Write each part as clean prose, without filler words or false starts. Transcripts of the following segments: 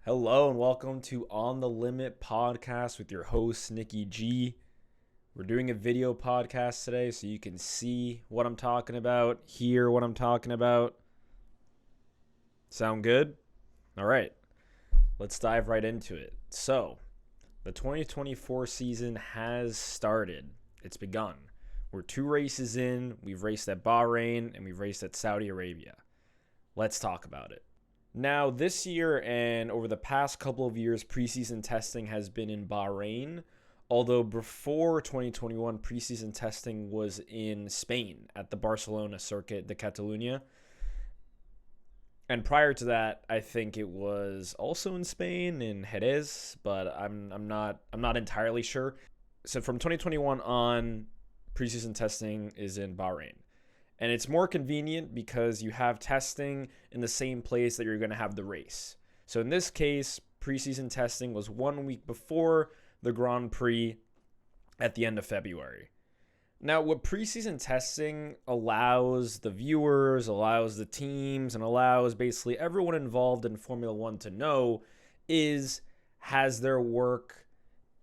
Hello and welcome to On the Limit podcast with your host, Nikki G. We're doing a video podcast today so you can see what I'm talking about, hear what I'm talking about. Sound good? All right, let's dive right into it. So, the 2024 season has started. It's begun. We're 2 races in. We've raced at Bahrain and we've raced at Saudi Arabia. Let's talk about it. Now, this year and over the past couple of years, preseason testing has been in Bahrain, although before 2021, preseason testing was in Spain at the Barcelona circuit de Catalunya. And prior to that, I think it was also in Spain in Jerez, but I'm not entirely sure. So from 2021 on, preseason testing is in Bahrain. And it's more convenient because you have testing in the same place that you're going to have the race. So in this case, preseason testing was 1 week before the Grand Prix at the end of February. Now, what preseason testing allows the viewers, allows the teams, and allows basically everyone involved in Formula One to know is, has their work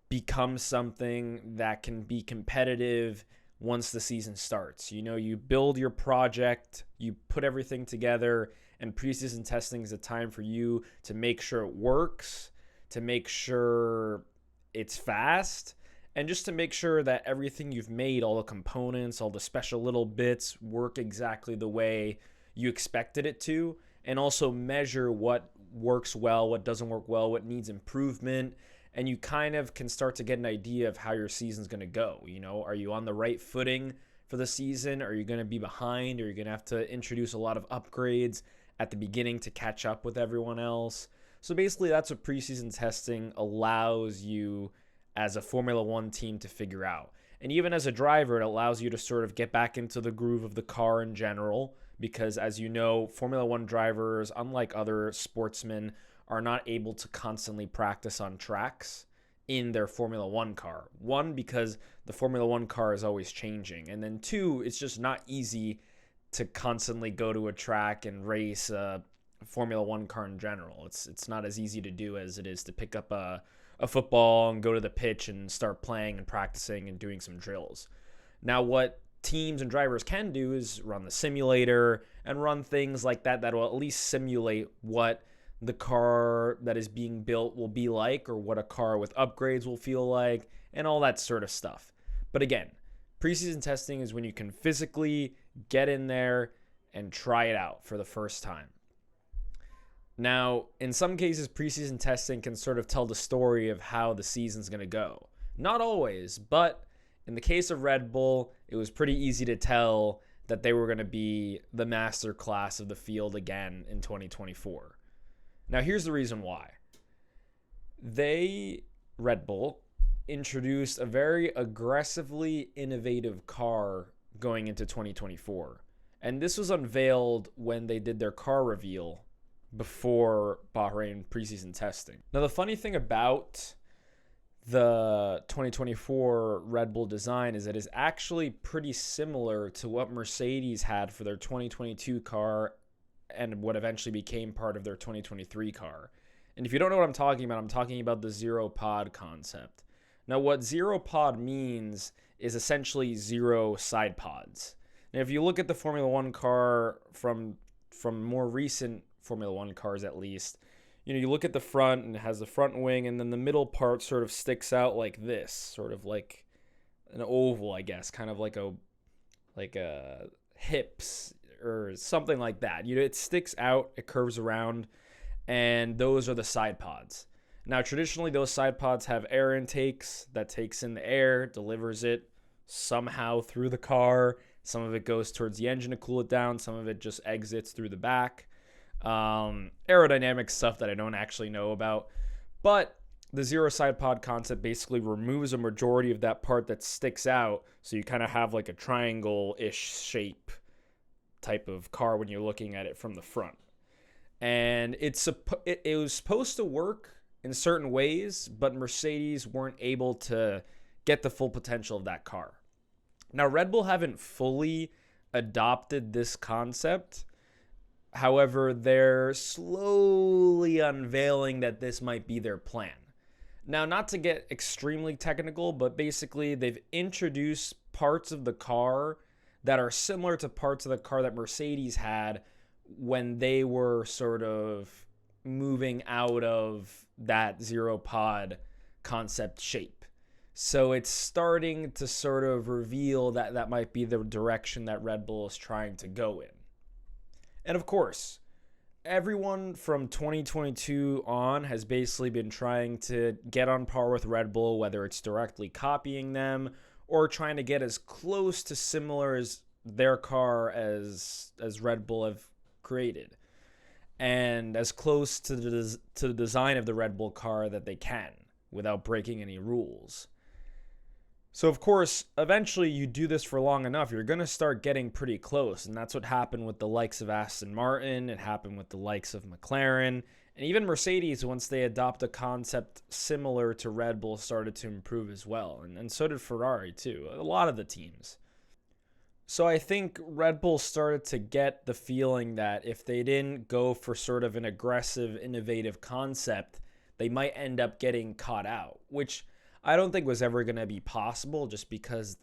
become something that can be competitive once the season starts? You know, you build your project, you put everything together, and preseason testing is a time for you to make sure it works, to make sure it's fast, and just to make sure that everything you've made, all the components, all the special little bits, work exactly the way you expected it to, and also measure what works well, what doesn't work well, what needs improvement. And you kind of can start to get an idea of how your season's going to go. You know, are you on the right footing for the season? Are you going to be behind? Are you going to have to introduce a lot of upgrades at the beginning to catch up with everyone else? So basically, that's what preseason testing allows you as a Formula One team to figure out. And even as a driver, it allows you to sort of get back into the groove of the car in general, because as you know, Formula One drivers, unlike other sportsmen, are not able to constantly practice on tracks in their Formula One car. One, because the Formula One car is always changing. And then two, it's just not easy to constantly go to a track and race a Formula One car in general. It's not as easy to do as it is to pick up a football and go to the pitch and start playing and practicing and doing some drills. Now, what teams and drivers can do is run the simulator and run things like that that will at least simulate what the car that is being built will be like, or what a car with upgrades will feel like, and all that sort of stuff. But again, preseason testing is when you can physically get in there and try it out for the first time. Now, in some cases, preseason testing can sort of tell the story of how the season's going to go. Not always, but in the case of Red Bull, it was pretty easy to tell that they were going to be the master class of the field again in 2024. Now, here's the reason why. Red Bull, introduced a very aggressively innovative car going into 2024. And this was unveiled when they did their car reveal before Bahrain preseason testing. Now, the funny thing about the 2024 Red Bull design is that it's actually pretty similar to what Mercedes had for their 2022 car and what eventually became part of their 2023 car. And if you don't know what I'm talking about the zero pod concept. Now, what zero pod means is essentially zero side pods. Now, if you look at the Formula One car from more recent Formula One cars, at least, you know, you look at the front and it has the front wing, and then the middle part sort of sticks out like this, sort of like an oval, I guess, kind of like a hips or something like that. You know, it sticks out, it curves around, and those are the side pods. Now, traditionally, those side pods have air intakes that takes in the air, delivers it somehow through the car. Some of it goes towards the engine to cool it down. Some of it just exits through the back. Aerodynamic stuff that I don't actually know about. But the zero side pod concept basically removes a majority of that part that sticks out, so you kind of have like a triangle-ish shape type of car when you're looking at it from the front. And it was supposed to work in certain ways, but Mercedes weren't able to get the full potential of that car. Now, Red Bull haven't fully adopted this concept, However, they're slowly unveiling that this might be their plan. Now, not to get extremely technical, but basically they've introduced parts of the car that are similar to parts of the car that Mercedes had when they were sort of moving out of that zero pod concept shape. So it's starting to sort of reveal that that might be the direction that Red Bull is trying to go in. And of course, everyone from 2022 on has basically been trying to get on par with Red Bull, whether it's directly copying them or trying to get as close to similar as their car as Red Bull have created, and as close to the design of the Red Bull car that they can without breaking any rules. So, of course, eventually you do this for long enough, you're going to start getting pretty close. And that's what happened with the likes of Aston Martin. It happened with the likes of McLaren. And even Mercedes, once they adopt a concept similar to Red Bull, started to improve as well. And so did Ferrari, too. A lot of the teams. So I think Red Bull started to get the feeling that if they didn't go for sort of an aggressive, innovative concept, they might end up getting caught out, which I don't think was ever going to be possible, just because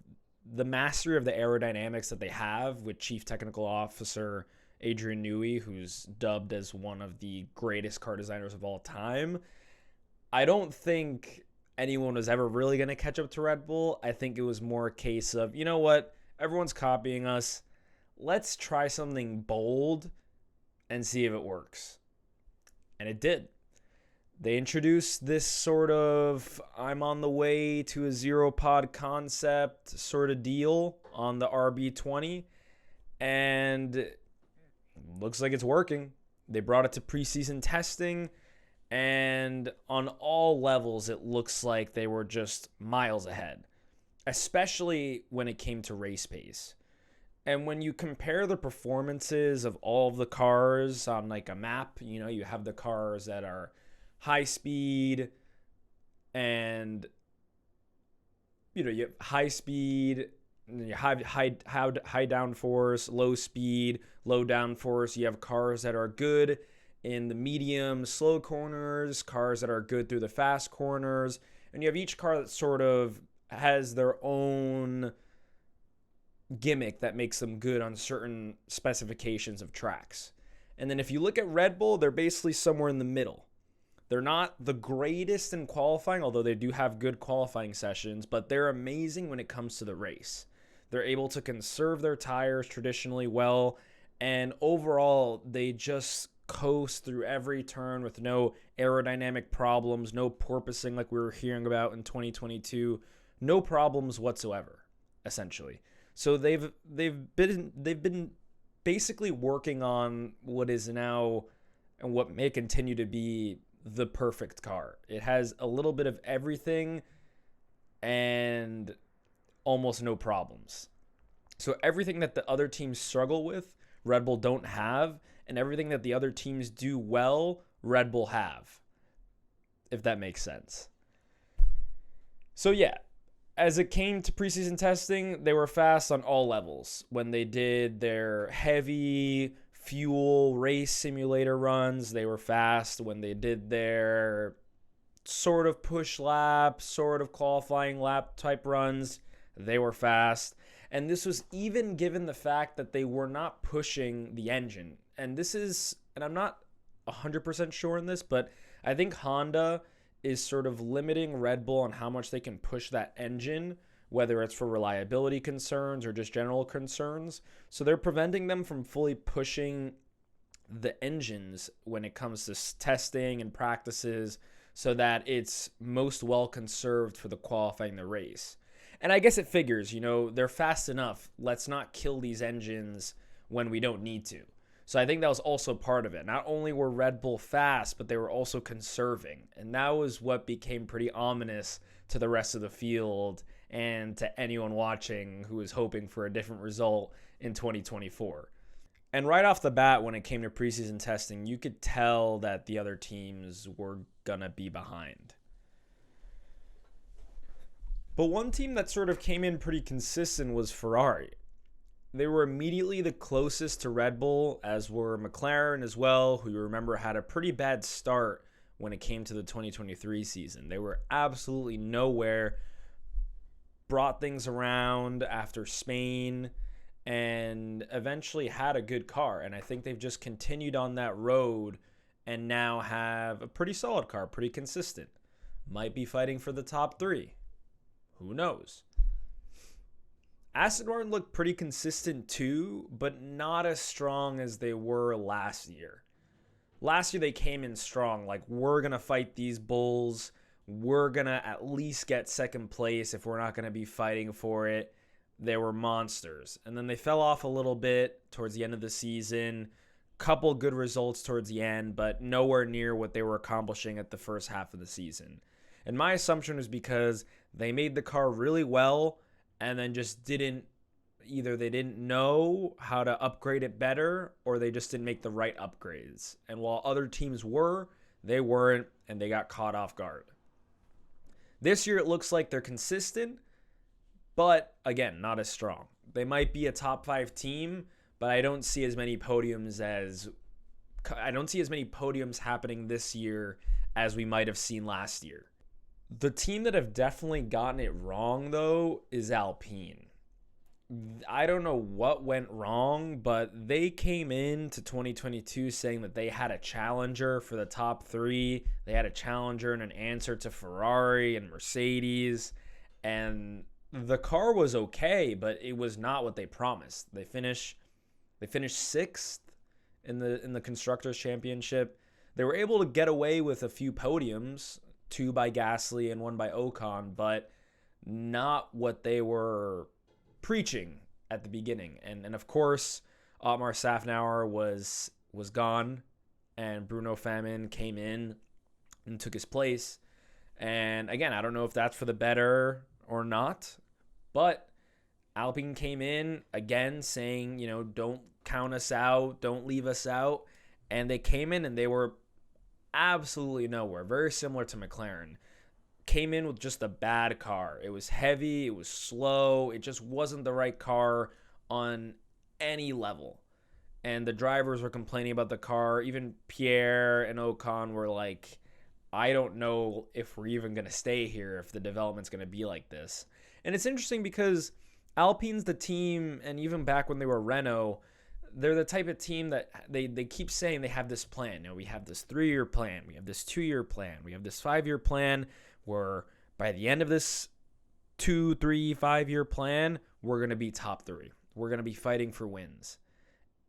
the mastery of the aerodynamics that they have with Chief Technical Officer Adrian Newey, who's dubbed as one of the greatest car designers of all time, I don't think anyone was ever really going to catch up to Red Bull. I think it was more a case of, you know what, everyone's copying us. Let's try something bold and see if it works. And it did. They introduced this sort of I'm on the way to a zero pod concept sort of deal on the RB20, and it looks like it's working. They brought it to preseason testing, and on all levels it looks like they were just miles ahead, especially when it came to race pace. And when you compare the performances of all of the cars on like a map, you have the cars that are high speed, and you have high speed, you have high downforce, low speed, low downforce. You have cars that are good in the medium, slow corners, cars that are good through the fast corners, and you have each car that sort of has their own gimmick that makes them good on certain specifications of tracks. And then if you look at Red Bull, they're basically somewhere in the middle. They're not the greatest in qualifying, although they do have good qualifying sessions, but they're amazing when it comes to the race. They're able to conserve their tires traditionally well, and overall, they just coast through every turn with no aerodynamic problems, no porpoising like we were hearing about in 2022, no problems whatsoever, essentially. So they've been basically working on what is now and what may continue to be the perfect car. It has a little bit of everything and almost no problems. So everything that the other teams struggle with, Red Bull don't have, and everything that the other teams do well, Red Bull have, if that makes sense. So yeah, as it came to preseason testing, they were fast on all levels. When they did their heavy fuel race simulator runs, they were fast. When they did their sort of push lap, sort of qualifying lap type runs, they were fast. And this was even given the fact that they were not pushing the engine. And this is, and I'm not 100% sure in this, but I think Honda is sort of limiting Red Bull on how much they can push that engine, whether it's for reliability concerns or just general concerns. So they're preventing them from fully pushing the engines when it comes to testing and practices, so that it's most well conserved for the qualifying the race. And I guess it figures, they're fast enough. Let's not kill these engines when we don't need to. So I think that was also part of it. Not only were Red Bull fast, but they were also conserving. And that was what became pretty ominous to the rest of the field and to anyone watching who was hoping for a different result in 2024. And right off the bat, when it came to preseason testing, you could tell that the other teams were going to be behind. But one team that sort of came in pretty consistent was Ferrari. They were immediately the closest to Red Bull, as were McLaren as well, who you remember had a pretty bad start when it came to the 2023 season. They were absolutely nowhere, brought things around after Spain, and eventually had a good car. And I think they've just continued on that road and now have a pretty solid car, pretty consistent. Might be fighting for the top three. Who knows? Aston Martin looked pretty consistent too, but not as strong as they were last year. Last year they came in strong, like, we're going to fight these bulls. We're going to at least get second place if we're not going to be fighting for it. They were monsters. And then they fell off a little bit towards the end of the season. Couple good results towards the end, but nowhere near what they were accomplishing at the first half of the season. And my assumption was because they made the car really well and then just either they didn't know how to upgrade it better or they just didn't make the right upgrades. And while other teams were, they weren't, and they got caught off guard. This year it looks like they're consistent, but again, not as strong. They might be a top 5 team, but I don't see as many podiums happening this year as we might have seen last year. The team that have definitely gotten it wrong, though, is Alpine. I don't know what went wrong, but they came into 2022 saying that they had a challenger for the top 3. They had a challenger and an answer to Ferrari and Mercedes, and the car was okay, but it was not what they promised. They finished 6th in the Constructors' Championship. They were able to get away with a few podiums, 2 by Gasly and 1 by Ocon, but not what they were preaching at the beginning. And of course, Otmar Safnauer was gone, and Bruno Famin came in and took his place. And again, I don't know if that's for the better or not, but Alpine came in again saying, don't count us out, don't leave us out. And they came in and they were absolutely nowhere. Very similar to McLaren. Came in with just a bad car. It was heavy, it was slow, it just wasn't the right car on any level. And the drivers were complaining about the car. Even Pierre and Ocon were like, I don't know if we're even going to stay here if the development's going to be like this. And it's interesting because Alpine's the team, and even back when they were Renault, they're the type of team that they keep saying they have this plan. We have this 3-year plan. We have this 2-year plan. We have this 5-year plan where by the end of this 2, 3, 5-year plan, we're going to be top 3. We're going to be fighting for wins.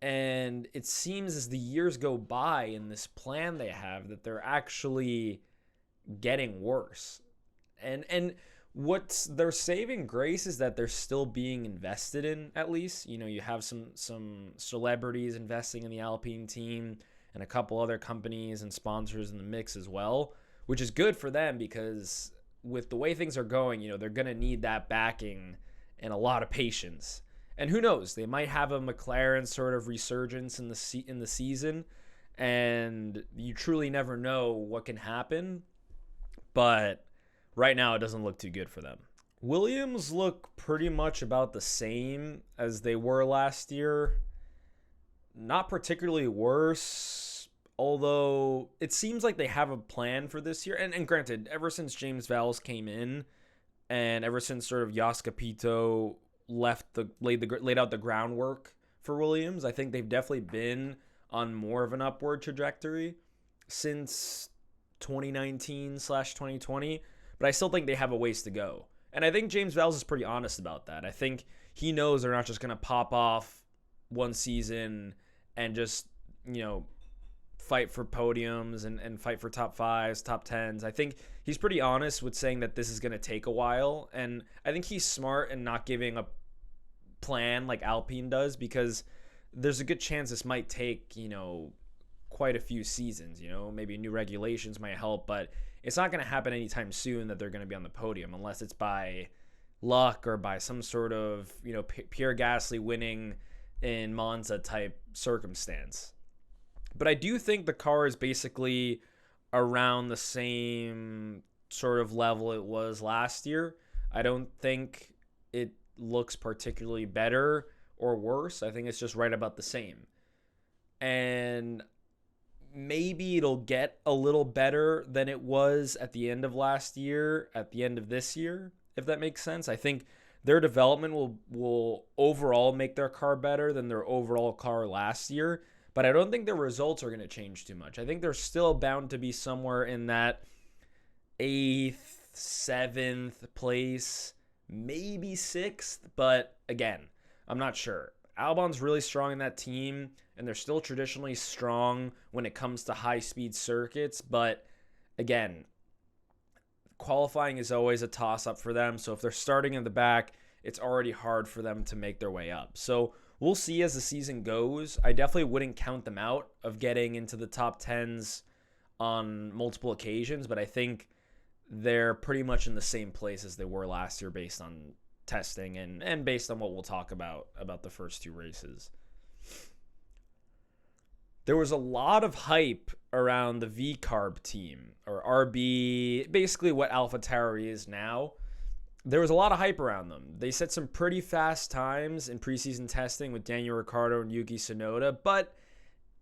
And it seems as the years go by in this plan they have that they're actually getting worse. And what's their saving grace is that they're still being invested in, at least. You have some celebrities investing in the Alpine team and a couple other companies and sponsors in the mix as well, which is good for them because with the way things are going, they're going to need that backing and a lot of patience. And who knows, they might have a McLaren sort of resurgence in the season, and you truly never know what can happen. But right now, it doesn't look too good for them. Williams look pretty much about the same as they were last year. Not particularly worse, although it seems like they have a plan for this year. And granted, ever since James Vowles came in, and ever since sort of Jos Capito laid out the groundwork for Williams, I think they've definitely been on more of an upward trajectory since 2019/2020. But I still think they have a ways to go. And I think James Vowles is pretty honest about that. I think he knows they're not just going to pop off one season and just, fight for podiums and fight for top 5s, top 10s. I think he's pretty honest with saying that this is going to take a while. And I think he's smart in not giving a plan like Alpine does, because there's a good chance this might take, quite a few seasons. Maybe new regulations might help, but it's not going to happen anytime soon that they're going to be on the podium unless it's by luck or by some sort of, Pierre Gasly winning in Monza type circumstance. But I do think the car is basically around the same sort of level it was last year. I don't think it looks particularly better or worse. I think it's just right about the same. And maybe it'll get a little better than it was at the end of last year, at the end of this year, if that makes sense. I think their development will overall make their car better than their overall car last year, but I don't think their results are going to change too much. I think they're still bound to be somewhere in that 8th, 7th place, maybe 6th, but again, I'm not sure. Albon's really strong in that team, and they're still traditionally strong when it comes to high-speed circuits, but again, qualifying is always a toss-up for them, so if they're starting in the back, it's already hard for them to make their way up. So we'll see as the season goes. I definitely wouldn't count them out of getting into the top 10s on multiple occasions, but I think they're pretty much in the same place as they were last year based on testing and based on what we'll talk about the first 2 races. There was a lot of hype around the V-Carb team, or RB, basically what AlphaTauri is now. There was a lot of hype around them. They set some pretty fast times in preseason testing with Daniel Ricciardo and Yuki Tsunoda, but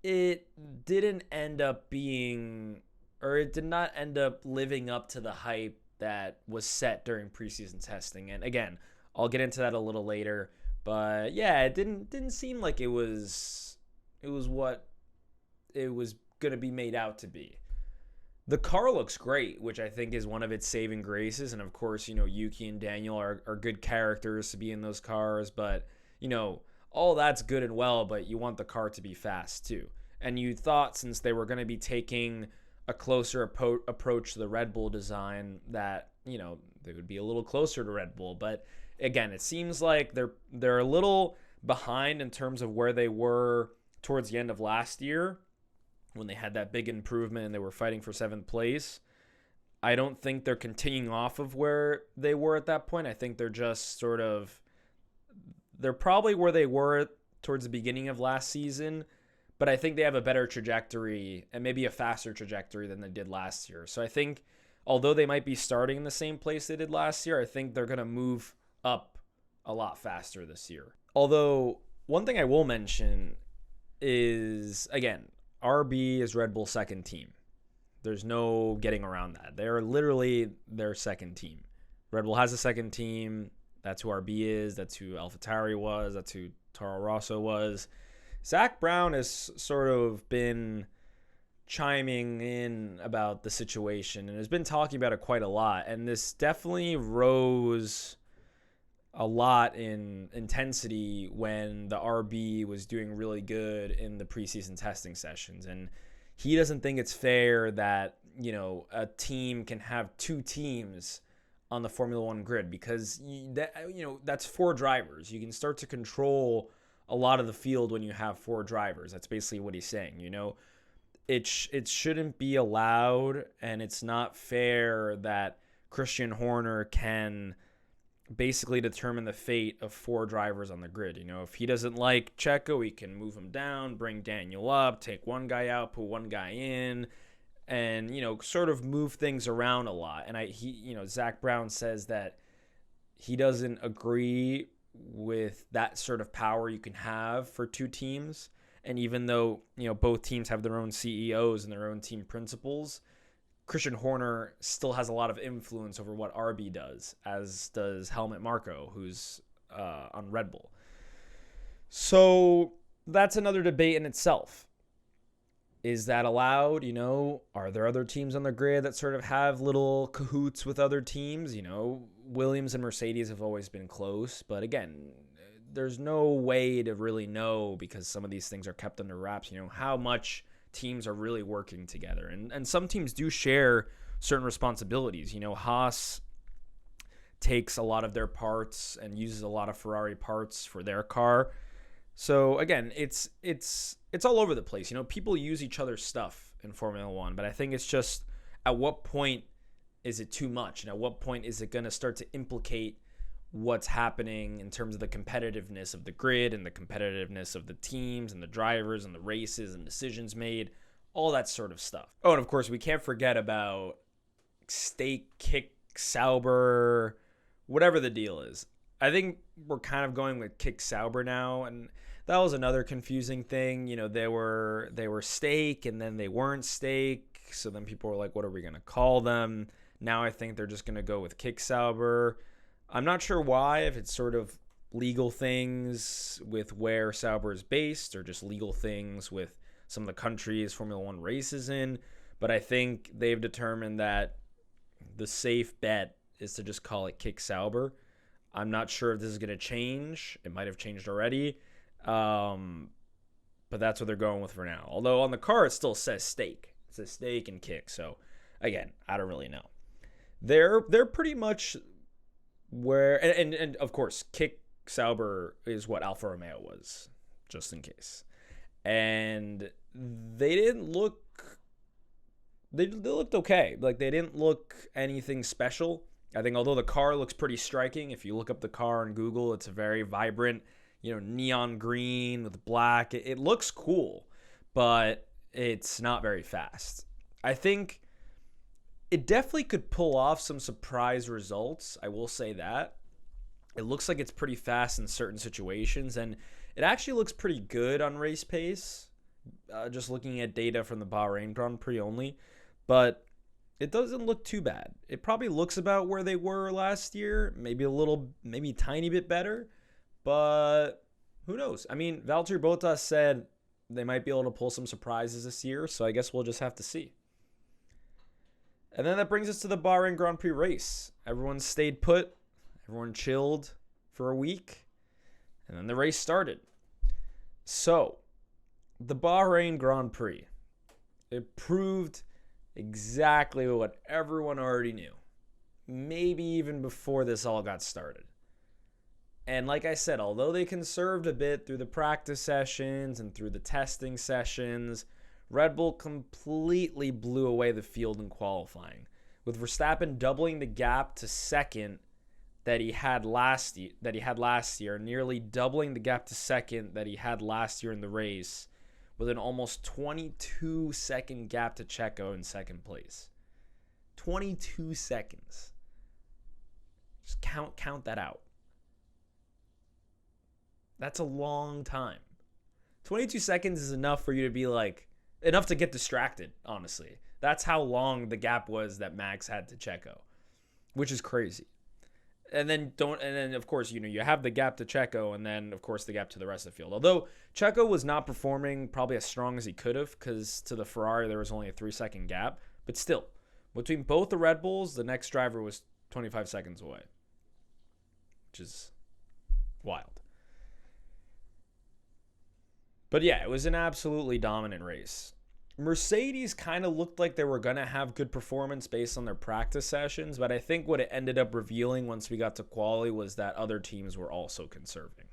it didn't end up being, or it did not end up living up to the hype that was set during preseason testing. And again, I'll get into that a little later, but yeah, it didn't seem like it was what it was going to be made out to be. The car looks great, which I think is one of its saving graces. And of course, Yuki and Daniel are good characters to be in those cars, but all that's good and well, but you want the car to be fast too. And you thought, since they were going to be taking a closer approach to the Red Bull design, that they would be a little closer to Red Bull. But again, it seems like they're a little behind in terms of where they were towards the end of last year when they had that big improvement and they were fighting for 7th place. I don't think they're continuing off of where they were at that point. I think they're just they're probably where they were towards the beginning of last season, but I think they have a better trajectory and maybe a faster trajectory than they did last year. So I think although they might be starting in the same place they did last year, I think they're going to move up a lot faster this year. Although one thing I will mention is, again, RB is Red Bull's second team. There's no getting around that. They're literally their second team. Red Bull has a second team. That's who RB is. That's who AlphaTauri was. That's who Toro Rosso was. Zach Brown has sort of been chiming in about the situation and has been talking about it quite a lot. And this definitely rose a lot in intensity when the RB was doing really good in the preseason testing sessions. And he doesn't think it's fair that, a team can have 2 teams on the Formula One grid, because that's 4 drivers. You can start to control a lot of the field when you have 4 drivers. That's basically what he's saying. It shouldn't be allowed, and it's not fair that Christian Horner can basically determine the fate of 4 drivers on the grid. If he doesn't like Checo, he can move him down, bring Daniel up, take one guy out, put one guy in, and sort of move things around a lot. And Zach Brown says that he doesn't agree with that sort of power you can have for 2 teams. And even though both teams have their own CEOs and their own team principals, Christian Horner still has a lot of influence over what RB does, as does Helmut Marko, who's on Red Bull. So that's another debate in itself. Is that allowed? Are there other teams on the grid that sort of have little cahoots with other teams? Williams and Mercedes have always been close, but again, there's no way to really know, because some of these things are kept under wraps, how much teams are really working together. And some teams do share certain responsibilities. Haas takes a lot of their parts and uses a lot of Ferrari parts for their car. So again, it's all over the place. People use each other's stuff in Formula One, but I think it's just, at what point is it too much? And at what point is it going to start to implicate what's happening in terms of the competitiveness of the grid and the competitiveness of the teams and the drivers and the races and decisions made, all that sort of stuff. Oh, and of course, we can't forget about Steak, Kick, Sauber, whatever the deal is. I think we're kind of going with Kick Sauber now, and that was another confusing thing. They were Steak, and then they weren't Steak. So then people were like, what are we going to call them? Now I think they're just going to go with Kick Sauber. I'm not sure why, if it's sort of legal things with where Sauber is based, or just legal things with some of the countries Formula One races in. But I think they've determined that the safe bet is to just call it Kick Sauber. I'm not sure if this is going to change. It might have changed already. But that's what they're going with for now. Although on the car, it still says Steak. It says Steak and Kick. So, again, I don't really know. They're pretty much where... And of course, Kick Sauber is what Alfa Romeo was, just in case. And they didn't look... They looked okay. Like, they didn't look anything special. I think although the car looks pretty striking, if you look up the car on Google, it's a very vibrant, neon green with black. It looks cool, but it's not very fast. I think it definitely could pull off some surprise results. I will say that. It looks like it's pretty fast in certain situations, and it actually looks pretty good on race pace, just looking at data from the Bahrain Grand Prix only. But it doesn't look too bad. It probably looks about where they were last year, maybe a tiny bit better, but who knows? I mean, Valtteri Bottas said they might be able to pull some surprises this year, so I guess we'll just have to see. And then that brings us to the Bahrain Grand Prix race. Everyone stayed put, everyone chilled for a week, and then the race started. So, the Bahrain Grand Prix, it proved exactly what everyone already knew, maybe even before this all got started. And like I said, although they conserved a bit through the practice sessions and through the testing sessions, Red Bull completely blew away the field in qualifying, with Verstappen doubling the gap to second that he had last year, nearly doubling the gap to second that he had last year in the race, with an almost 22-second gap to Checo in second place. 22 seconds. Just count that out. That's a long time. 22 seconds is enough for you to be enough to get distracted, honestly. That's how long the gap was that Max had to Checo, which is crazy. And then of course, you have the gap to Checo, and then of course the gap to the rest of the field. Although Checo was not performing probably as strong as he could have, because to the Ferrari there was only a 3-second gap. But still, between both the Red Bulls, the next driver was 25 seconds away, which is wild. But yeah, it was an absolutely dominant race. Mercedes kind of looked like they were going to have good performance based on their practice sessions, but I think what it ended up revealing once we got to quali was that other teams were also conserving,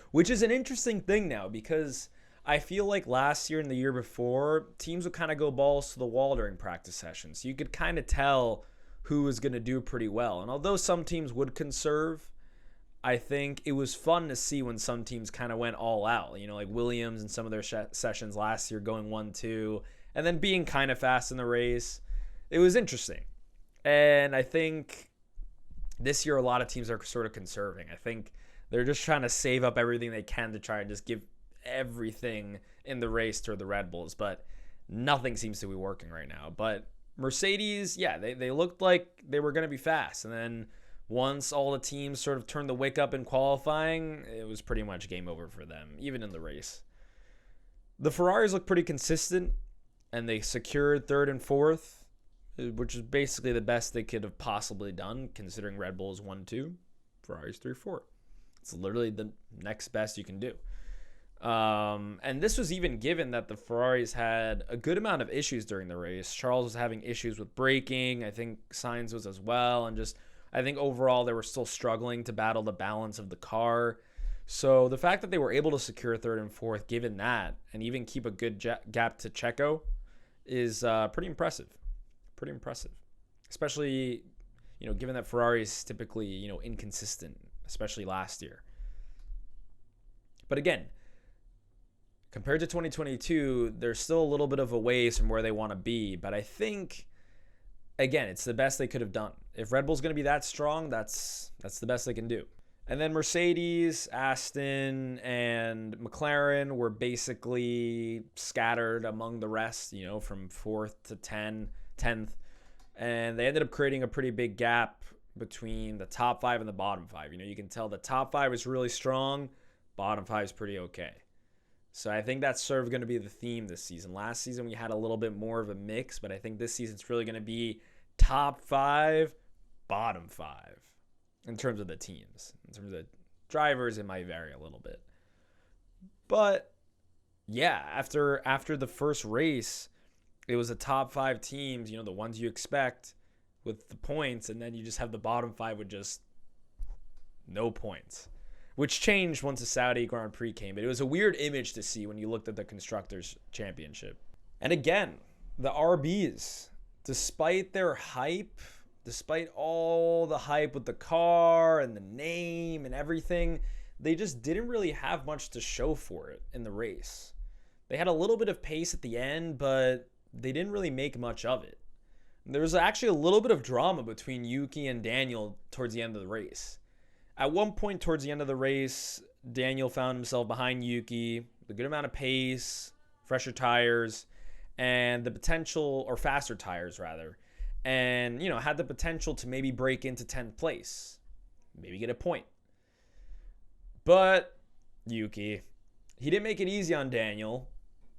which is an interesting thing now, because I feel like last year and the year before, teams would kind of go balls to the wall during practice sessions. So you could kind of tell who was going to do pretty well. And although some teams would conserve, I think it was fun to see when some teams kind of went all out, like Williams and some of their sessions last year going 1-2 and then being kind of fast in the race. It was interesting. And I think this year a lot of teams are sort of conserving. I think they're just trying to save up everything they can to try and just give everything in the race to the Red Bulls, but nothing seems to be working right now. But Mercedes, yeah, they looked like they were going to be fast. And then once all the teams sort of turned the wick up in qualifying, it was pretty much game over for them, even in the race. The Ferraris looked pretty consistent, and they secured third and fourth, which is basically the best they could have possibly done, considering Red Bull's 1-2, Ferraris 3-4. It's literally the next best you can do. And this was even given that the Ferraris had a good amount of issues during the race. Charles was having issues with braking. I think Sainz was as well, and I think overall they were still struggling to battle the balance of the car. So the fact that they were able to secure third and fourth, given that, and even keep a good gap to Checo, is pretty impressive. Pretty impressive. Especially, given that Ferrari is typically, inconsistent, especially last year. But again, compared to 2022, there's still a little bit of a ways from where they want to be. But I think, again, it's the best they could have done. If Red Bull's going to be that strong, that's the best they can do. And then Mercedes, Aston, and McLaren were basically scattered among the rest, from 4th to 10th. And they ended up creating a pretty big gap between the top 5 and the bottom 5. You can tell the top 5 is really strong, bottom 5 is pretty okay. So I think that's sort of going to be the theme this season. Last season we had a little bit more of a mix, but I think this season it's really going to be top 5, bottom 5 in terms of the teams. In terms of the drivers, it might vary a little bit. But yeah, after the first race, it was the top 5 teams, the ones you expect with the points, and then you just have the bottom 5 with just no points, which changed once the Saudi Grand Prix came. But it was a weird image to see when you looked at the Constructors' Championship. And again, the RBs, despite their hype, despite all the hype with the car and the name and everything, they just didn't really have much to show for it in the race. They had a little bit of pace at the end, but they didn't really make much of it. There was actually a little bit of drama between Yuki and Daniel towards the end of the race. At one point towards the end of the race, Daniel found himself behind Yuki with a good amount of pace, fresher tires, and the potential, or faster tires rather, and had the potential to maybe break into 10th place, maybe get a point. But Yuki, he didn't make it easy on Daniel.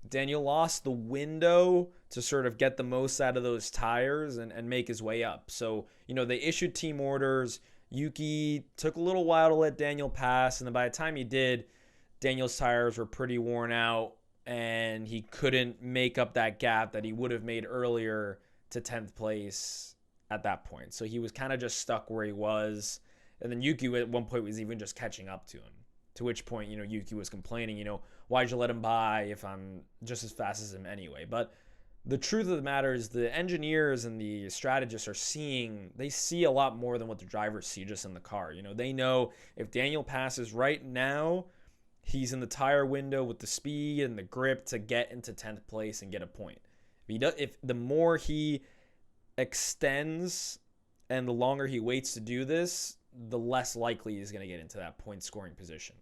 Daniel lost the window to sort of get the most out of those tires and make his way up. So, they issued team orders. Yuki took a little while to let Daniel pass, and then by the time he did, Daniel's tires were pretty worn out, and he couldn't make up that gap that he would have made earlier to 10th place at that point. So he was kind of just stuck where he was, and then Yuki at one point was even just catching up to him, to which point, Yuki was complaining, why'd you let him by if I'm just as fast as him anyway? But the truth of the matter is the engineers and the strategists they see a lot more than what the drivers see just in the car. They know if Daniel passes right now, he's in the tire window with the speed and the grip to get into 10th place and get a point. If the more he extends and the longer he waits to do this, the less likely he's going to get into that point scoring position.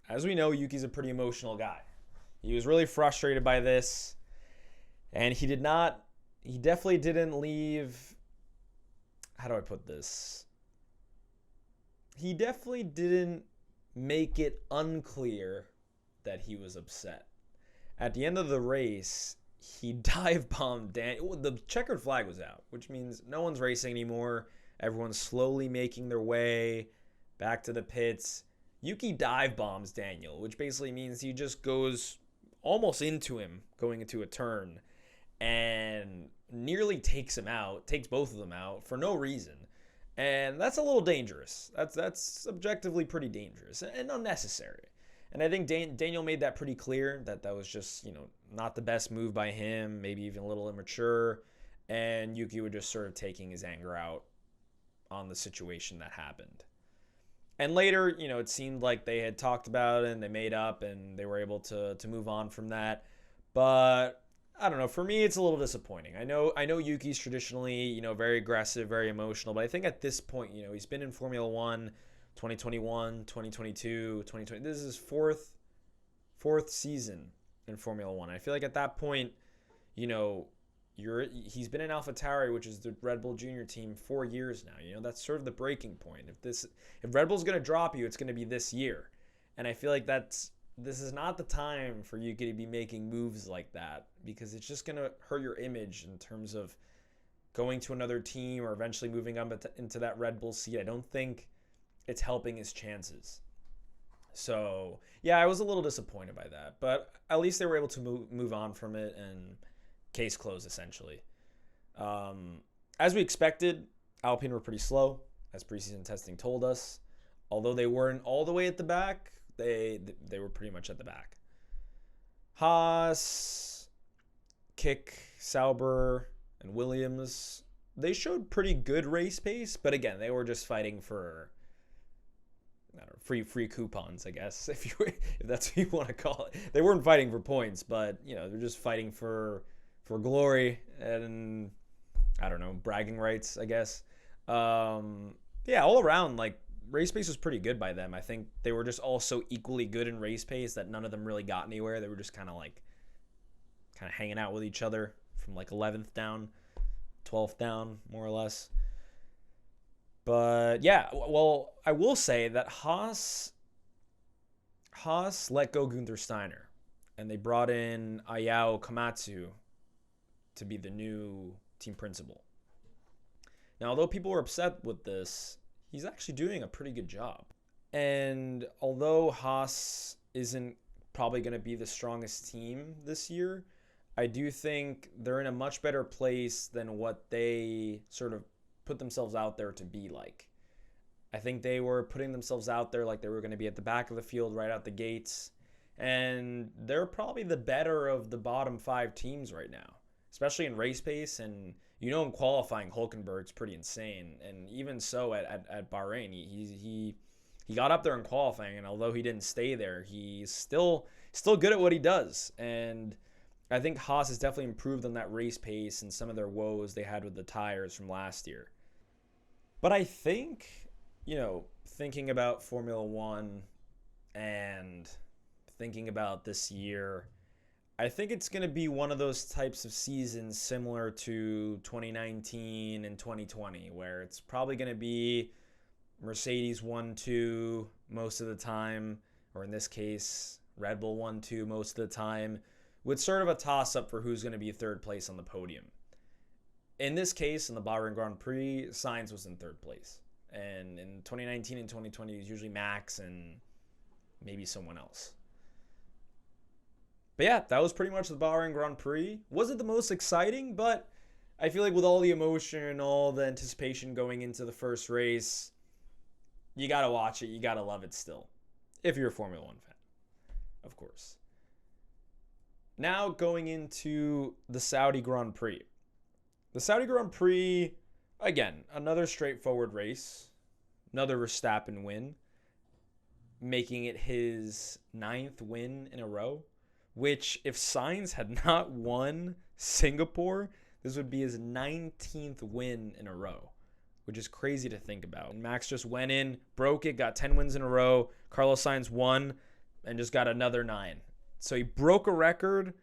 As we know, Yuki's a pretty emotional guy. He was really frustrated by this, and he definitely didn't leave, how do I put this? He definitely didn't make it unclear that he was upset. At the end of the race, he dive bombed Daniel. The checkered flag was out, which means no one's racing anymore. Everyone's slowly making their way back to the pits. Yuki dive bombs Daniel, which basically means he just goes almost into him going into a turn and nearly takes both of them out for no reason. And that's a little dangerous. That's objectively pretty dangerous and unnecessary. And I think Daniel made that pretty clear that was just, not the best move by him, maybe even a little immature. And Yuki was just sort of taking his anger out on the situation that happened. And later, it seemed like they had talked about it and they made up and they were able to move on from that. But I don't know. For me, it's a little disappointing. I know Yuki's traditionally, very aggressive, very emotional. But I think at this point, he's been in Formula 1, 2021, 2022, 2020. This is his fourth season in Formula 1. I feel like at that point, he's been in AlphaTauri, which is the Red Bull Junior team, 4 years now. That's sort of the breaking point. If Red Bull's going to drop you, it's going to be this year. And I feel like this is not the time for you to be making moves like that, because it's just going to hurt your image in terms of going to another team or eventually moving up into that Red Bull seat. I don't think it's helping his chances. So, yeah, I was a little disappointed by that. But at least they were able to move on from it, and case closed, essentially. As we expected, Alpine were pretty slow, as preseason testing told us. Although they weren't all the way at the back, they were pretty much at the back. Haas, Kick, Sauber, and Williams, they showed pretty good race pace, but again, they were just fighting for free coupons, I guess, if that's what you want to call it. They weren't fighting for points, but they're just fighting for glory and, I don't know, bragging rights, I guess. Yeah, all around, race pace was pretty good by them. I think they were just all so equally good in race pace that none of them really got anywhere. They were just kind of hanging out with each other from like 11th down, 12th down, more or less. But yeah, well, I will say that Haas let go Gunther Steiner, and they brought in Ayao Komatsu to be the new team principal. Now, although people were upset with this, he's actually doing a pretty good job. And although Haas isn't probably going to be the strongest team this year, I do think they're in a much better place than what they sort of put themselves out there to be like. I think they were putting themselves out there like they were going to be at the back of the field right out the gates. And they're probably the better of the bottom 5 teams right now, especially in race pace. And in qualifying, Hulkenberg's pretty insane. And even so at Bahrain, he got up there in qualifying, and although he didn't stay there, he's still good at what he does. And I think Haas has definitely improved on that race pace and some of their woes they had with the tires from last year. But I think, thinking about Formula One and thinking about this year, I think it's going to be one of those types of seasons similar to 2019 and 2020, where it's probably going to be Mercedes 1-2 most of the time, or in this case, Red Bull 1-2 most of the time, with sort of a toss-up for who's going to be third place on the podium. In this case, in the Bahrain Grand Prix, Sainz was in third place. And in 2019 and 2020, it was usually Max and maybe someone else. But yeah, that was pretty much the Bahrain Grand Prix. Wasn't the most exciting, but I feel like with all the emotion and all the anticipation going into the first race, you got to watch it. You got to love it still, if you're a Formula One fan, of course. Now going into the Saudi Grand Prix. The Saudi Grand Prix, again, another straightforward race. Another Verstappen win, making it his 9th win in a row. Which, if Sainz had not won Singapore, this would be his 19th win in a row, which is crazy to think about. And Max just went in, broke it, got 10 wins in a row. Carlos Sainz won and just got another 9. So he broke a record,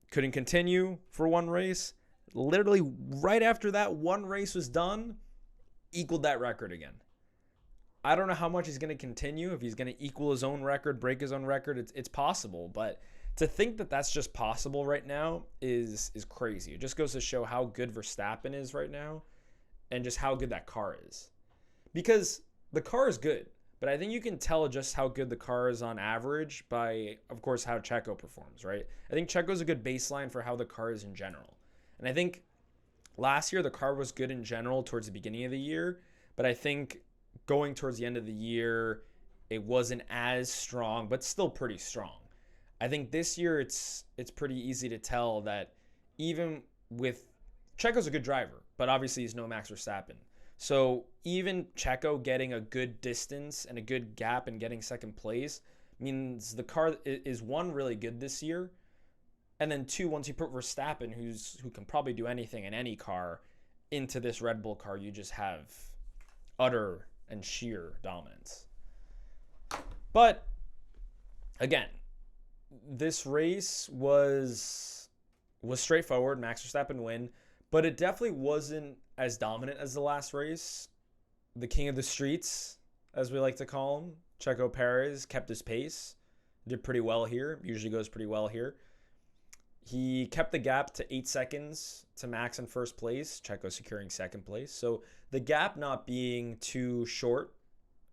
couldn't continue for one race. Literally right after that one race was done, equaled that record again. I don't know how much he's going to continue. If he's going to equal his own record, break his own record, it's possible. But to think that that's just possible right now is crazy. It just goes to show how good Verstappen is right now and just how good that car is. Because the car is good, but I think you can tell just how good the car is on average by, of course, how Checo performs, right? I think Checo's a good baseline for how the car is in general. And I think last year the car was good in general towards the beginning of the year, but I think going towards the end of the year, it wasn't as strong, but still pretty strong. I think this year it's pretty easy to tell that even with Checo's a good driver, but obviously he's no Max Verstappen. So even Checo getting a good distance and a good gap and getting second place means the car is one, really good this year. And then two, once you put Verstappen, who can probably do anything in any car, into this Red Bull car, you just have utter and sheer dominance. But again, this race was straightforward. Max Verstappen win, but it definitely wasn't as dominant as the last race. The king of the streets, as we like to call him, Checo Perez, kept his pace. Did pretty well here. Usually goes pretty well here. He kept the gap to 8 seconds to Max in first place, Checo securing second place. So the gap not being too short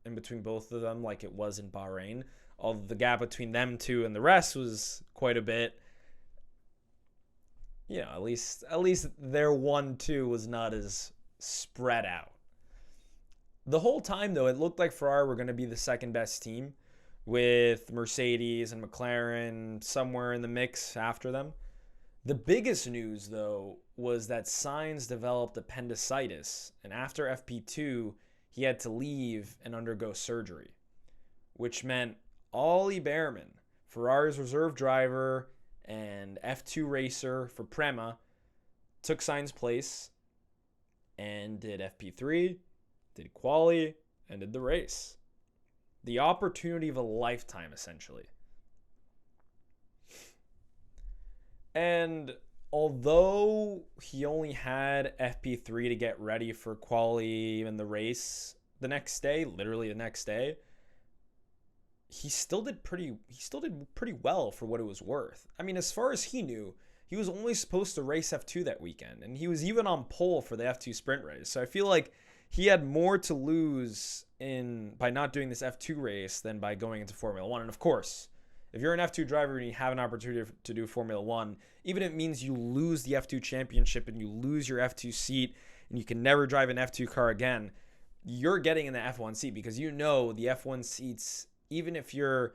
in between both of them like it was in Bahrain. Although the gap between them two and the rest was quite a bit. You know, at least their 1-2 was not as spread out. The whole time, though, it looked like Ferrari were going to be the second best team, with Mercedes and McLaren somewhere in the mix after them. The biggest news, though, was that Sainz developed appendicitis, and after FP2, he had to leave and undergo surgery, which meant Ollie Behrman, Ferrari's reserve driver and F2 racer for Prema, took Sainz's place and did FP3, did quali, and did the race. The opportunity of a lifetime, essentially. And although he only had FP3 to get ready for quali and the race the next day, literally the next day, he still did pretty well for what it was worth. I mean, as far as he knew, he was only supposed to race F2 that weekend, and he was even on pole for the F2 sprint race. So I feel like he had more to lose by not doing this F2 race than by going into Formula 1. And of course, if you're an F2 driver and you have an opportunity to do Formula 1, even if it means you lose the F2 championship and you lose your F2 seat and you can never drive an F2 car again, you're getting in the F1 seat, because you know the F1 seats, even if you're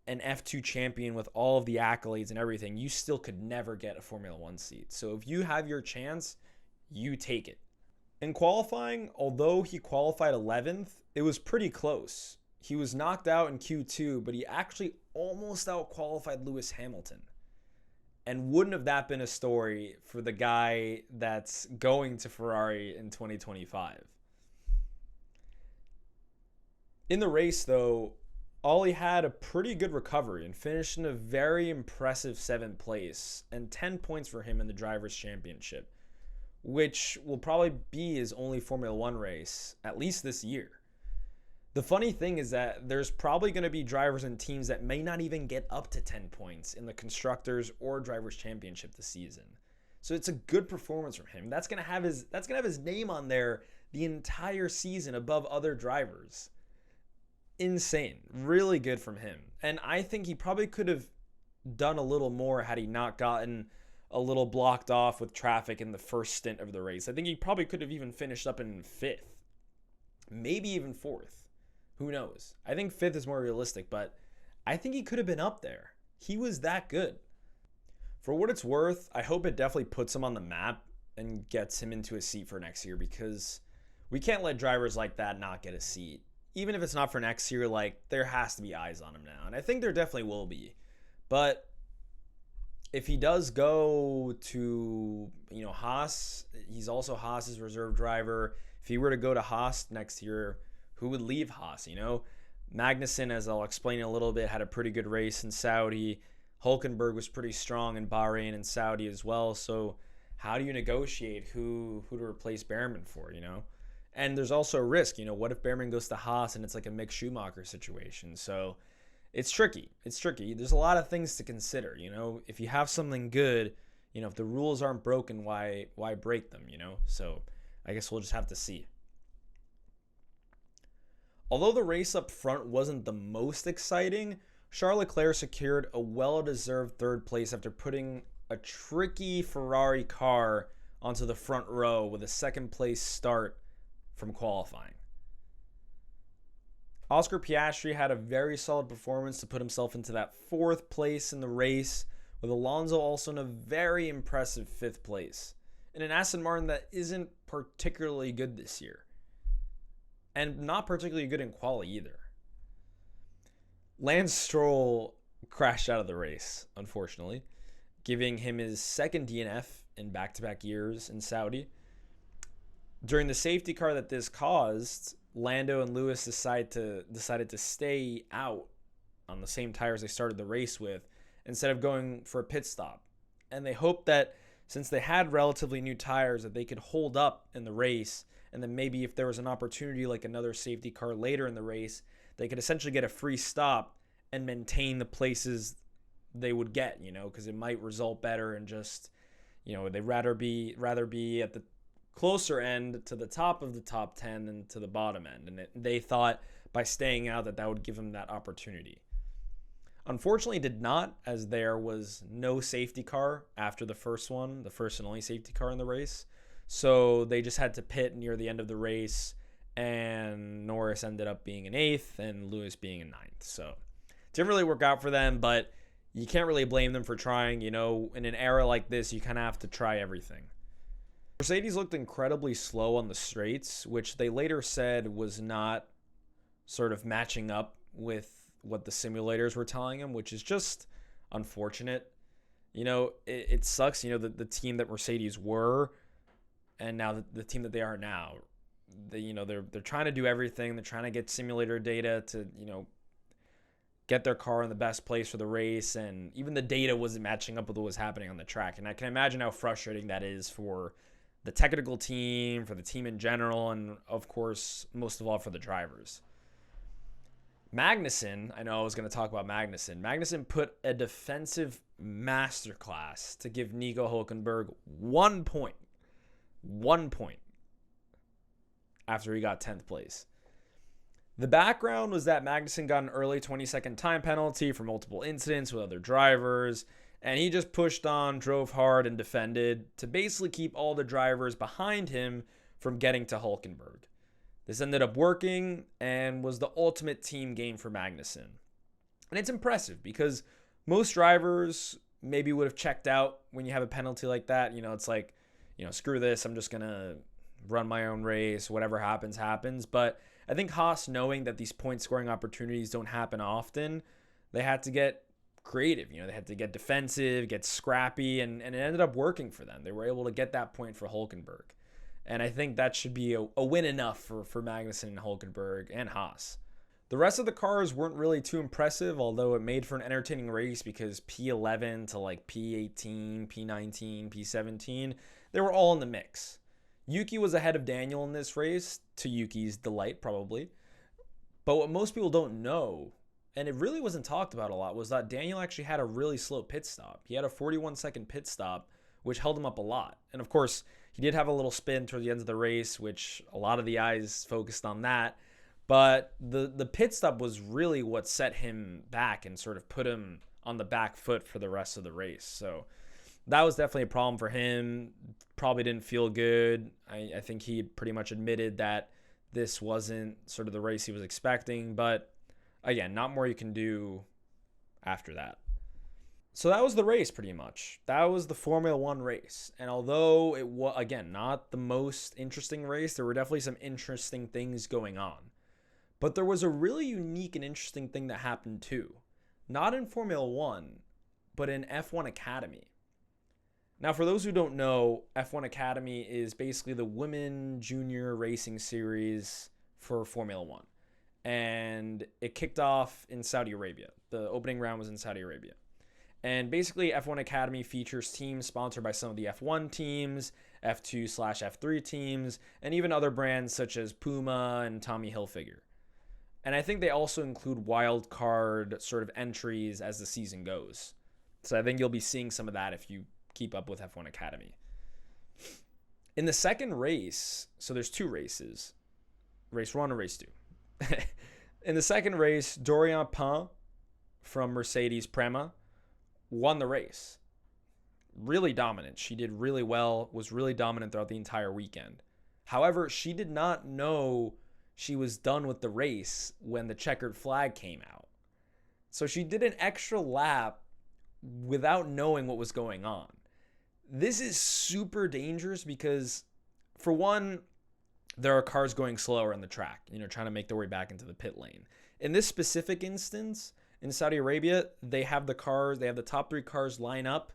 an F2 champion with all of the accolades and everything, you still could never get a Formula 1 seat. So if you have your chance, you take it. In qualifying, although he qualified 11th, it was pretty close. He was knocked out in Q2, but he actually almost out-qualified Lewis Hamilton. And wouldn't have that been a story for the guy that's going to Ferrari in 2025? In the race, though, Ollie had a pretty good recovery and finished in a very impressive 7th place and 10 points for him in the Drivers' Championship, which will probably be his only Formula 1 race, at least this year. The funny thing is that there's probably going to be drivers and teams that may not even get up to 10 points in the Constructors or Drivers' Championship this season. So it's a good performance from him. That's going to have his name on there the entire season above other drivers. Insane. Really good from him. And I think he probably could have done a little more had he not gotten a little blocked off with traffic in the first stint of the race. I think he probably could have even finished up in 5th. Maybe even 4th. Who knows? I think 5th is more realistic, but I think he could have been up there. He was that good. For what it's worth, I hope it definitely puts him on the map and gets him into a seat for next year, because we can't let drivers like that not get a seat. Even if it's not for next year, like, there has to be eyes on him now. And I think there definitely will be. But if he does go to, Haas, he's also Haas's reserve driver. If he were to go to Haas next year, who would leave Haas, Magnussen, as I'll explain in a little bit, had a pretty good race in Saudi. Hulkenberg was pretty strong in Bahrain and Saudi as well. So how do you negotiate who to replace Behrman for, And there's also a risk, what if Behrman goes to Haas and it's like a Mick Schumacher situation? So it's tricky. There's a lot of things to consider, If you have something good, if the rules aren't broken, why break them, So I guess we'll just have to see. Although the race up front wasn't the most exciting, Charles Leclerc secured a well-deserved 3rd place after putting a tricky Ferrari car onto the front row with a 2nd place start from qualifying. Oscar Piastri had a very solid performance to put himself into that 4th place in the race, with Alonso also in a very impressive 5th place, in an Aston Martin that isn't particularly good this year. And not particularly good in quali either. Lance Stroll crashed out of the race, unfortunately, giving him his 2nd DNF in back-to-back years in Saudi. During the safety car that this caused, Lando and Lewis decided to stay out on the same tires they started the race with instead of going for a pit stop. And they hoped that since they had relatively new tires, that they could hold up in the race, and then maybe if there was an opportunity like another safety car later in the race, they could essentially get a free stop and maintain the places they would get, because it might result better in just, they'd rather be at the closer end to the top of the top 10 than to the bottom end. And they thought by staying out that would give them that opportunity. Unfortunately, it did not, as there was no safety car after the first and only safety car in the race. So they just had to pit near the end of the race, and Norris ended up being in 8th and Lewis being in 9th. So it didn't really work out for them, but you can't really blame them for trying. In an era like this, you kind of have to try everything. Mercedes looked incredibly slow on the straights, which they later said was not sort of matching up with what the simulators were telling them, which is just unfortunate. It sucks, the team that Mercedes were and now the team that they are now. they're trying to do everything. They're trying to get simulator data to, get their car in the best place for the race, and even the data wasn't matching up with what was happening on the track. And I can imagine how frustrating that is for the technical team, for the team in general, and of course, most of all, for the drivers. Magnussen, I know I was going to talk about Magnussen. Magnussen put a defensive masterclass to give Nico Hülkenberg 1 point. 1 point after he got 10th place. The background was that Magnussen got an early 20-second time penalty for multiple incidents with other drivers, and he just pushed on, drove hard, and defended to basically keep all the drivers behind him from getting to Hülkenberg. This ended up working and was the ultimate team game for Magnussen. And it's impressive because most drivers maybe would have checked out when you have a penalty like that. It's like, screw this, I'm just going to run my own race. Whatever happens, happens. But I think Haas, knowing that these point scoring opportunities don't happen often, they had to get creative. They had to get defensive, get scrappy, and it ended up working for them. They were able to get that point for Hülkenberg. And I think that should be a win enough for Magnussen and Hülkenberg and Haas. The rest of the cars weren't really too impressive, although it made for an entertaining race because P11 to like P18, P19, P17, they were all in the mix. Yuki was ahead of Daniel in this race, to Yuki's delight probably. But what most people don't know, and it really wasn't talked about a lot, was that Daniel actually had a really slow pit stop. He had a 41-second pit stop, which held him up a lot. And of course, he did have a little spin toward the end of the race, which a lot of the eyes focused on that. But the pit stop was really what set him back and sort of put him on the back foot for the rest of the race. So that was definitely a problem for him. Probably didn't feel good. I think he pretty much admitted that this wasn't sort of the race he was expecting. But again, not more you can do after that. So that was the race pretty much. That was the Formula One race. And although it was, again, not the most interesting race, there were definitely some interesting things going on. But there was a really unique and interesting thing that happened too. Not in Formula One, but in F1 Academy. Now, for those who don't know, F1 Academy is basically the women junior racing series for Formula One. And it kicked off in Saudi Arabia. The opening round was in Saudi Arabia. And basically, F1 Academy features teams sponsored by some of the F1 teams, F2/F3 teams, and even other brands such as Puma and Tommy Hilfiger. And I think they also include wild card sort of entries as the season goes. So I think you'll be seeing some of that if you keep up with F1 Academy. In the second race, so there's two races, race 1 and race 2. In the second race, Dorian Pain from Mercedes Prema won the race. Really dominant. She did really well, was really dominant throughout the entire weekend. However, she did not know she was done with the race when the checkered flag came out. So she did an extra lap without knowing what was going on. This is super dangerous because, for one, there are cars going slower in the track, trying to make their way back into the pit lane. In this specific instance, in Saudi Arabia, they have the top 3 cars line up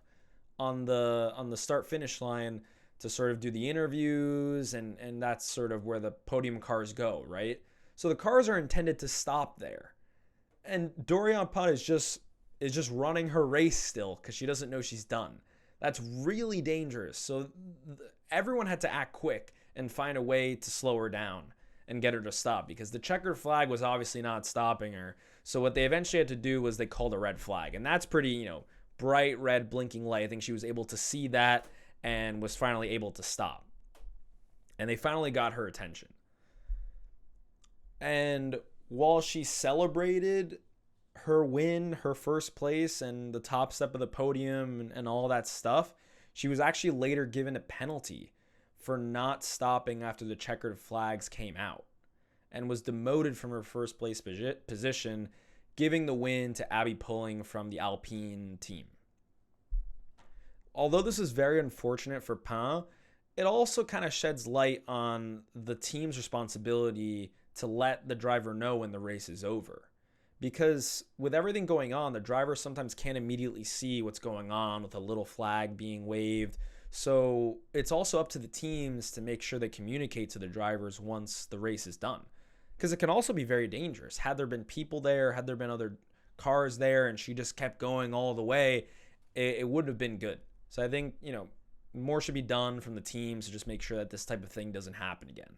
on the start-finish line to sort of do the interviews, and that's sort of where the podium cars go, right? So the cars are intended to stop there. And Dorian Pain is just running her race still because she doesn't know she's done. That's really dangerous. So everyone had to act quick and find a way to slow her down and get her to stop because the checkered flag was obviously not stopping her. So what they eventually had to do was they called a red flag. And that's pretty, bright red blinking light. I think she was able to see that and was finally able to stop. And they finally got her attention. And while she celebrated her win, her first place, and the top step of the podium and all that stuff, she was actually later given a penalty for not stopping after the checkered flags came out and was demoted from her first place position, giving the win to Abby Pulling from the Alpine team. Although this is very unfortunate for Pain, it also kind of sheds light on the team's responsibility to let the driver know when the race is over. Because with everything going on, the driver sometimes can't immediately see what's going on with a little flag being waved. So it's also up to the teams to make sure they communicate to the drivers once the race is done. Because it can also be very dangerous. Had there been people there, had there been other cars there, and she just kept going all the way, it wouldn't have been good. So I think, more should be done from the teams to just make sure that this type of thing doesn't happen again.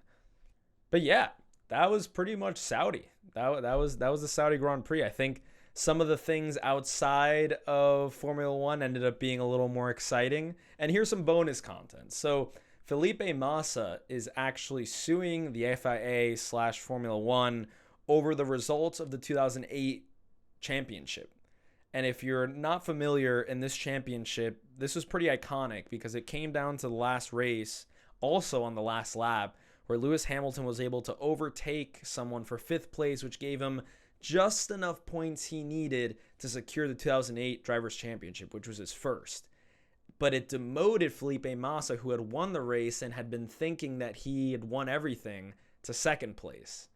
But yeah, that was pretty much Saudi. That was the Saudi Grand Prix. I think some of the things outside of Formula One ended up being a little more exciting. And here's some bonus content. So Felipe Massa is actually suing the FIA/Formula One over the results of the 2008 championship. And if you're not familiar, in this championship, this was pretty iconic because it came down to the last race, also on the last lap, where Lewis Hamilton was able to overtake someone for 5th place, which gave him just enough points he needed to secure the 2008 Drivers' Championship, which was his first. But it demoted Felipe Massa, who had won the race and had been thinking that he had won everything, to 2nd place.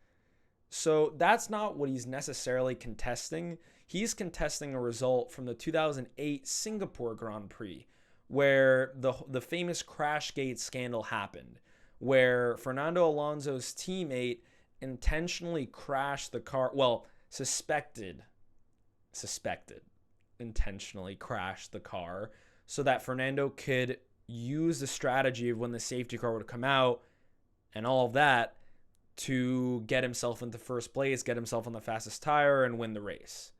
So that's not what he's necessarily contesting. He's contesting a result from the 2008 Singapore Grand Prix, where the famous Crashgate scandal happened, where Fernando Alonso's teammate intentionally crashed the car. Well, suspected intentionally crashed the car so that Fernando could use the strategy of when the safety car would come out and all of that to get himself into 1st place, get himself on the fastest tire, and win the race.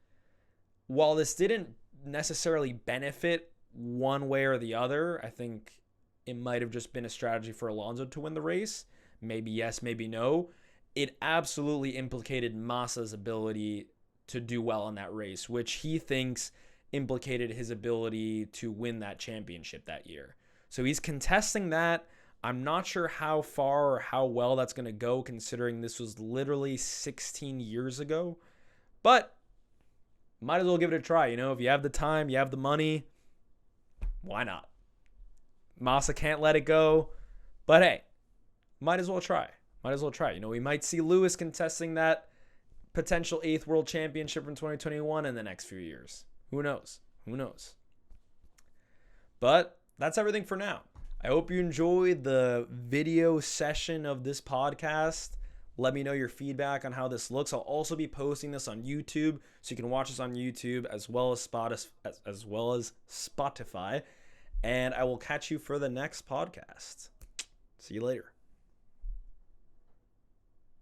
While this didn't necessarily benefit one way or the other, I think it might have just been a strategy for Alonso to win the race. Maybe yes, maybe no. It absolutely implicated Massa's ability to do well in that race, which he thinks implicated his ability to win that championship that year. So he's contesting that. I'm not sure how far or how well that's going to go, considering this was literally 16 years ago. But might as well give it a try. If you have the time, you have the money, why not? Massa can't let it go. But hey, might as well try. We might see Lewis contesting that potential 8th world championship in 2021 in the next few years. Who knows? But that's everything for now. I hope you enjoyed the video session of this podcast. Let me know your feedback on how this looks. I'll also be posting this on YouTube, so you can watch this on YouTube as well as Spotify. And I will catch you for the next podcast. See you later.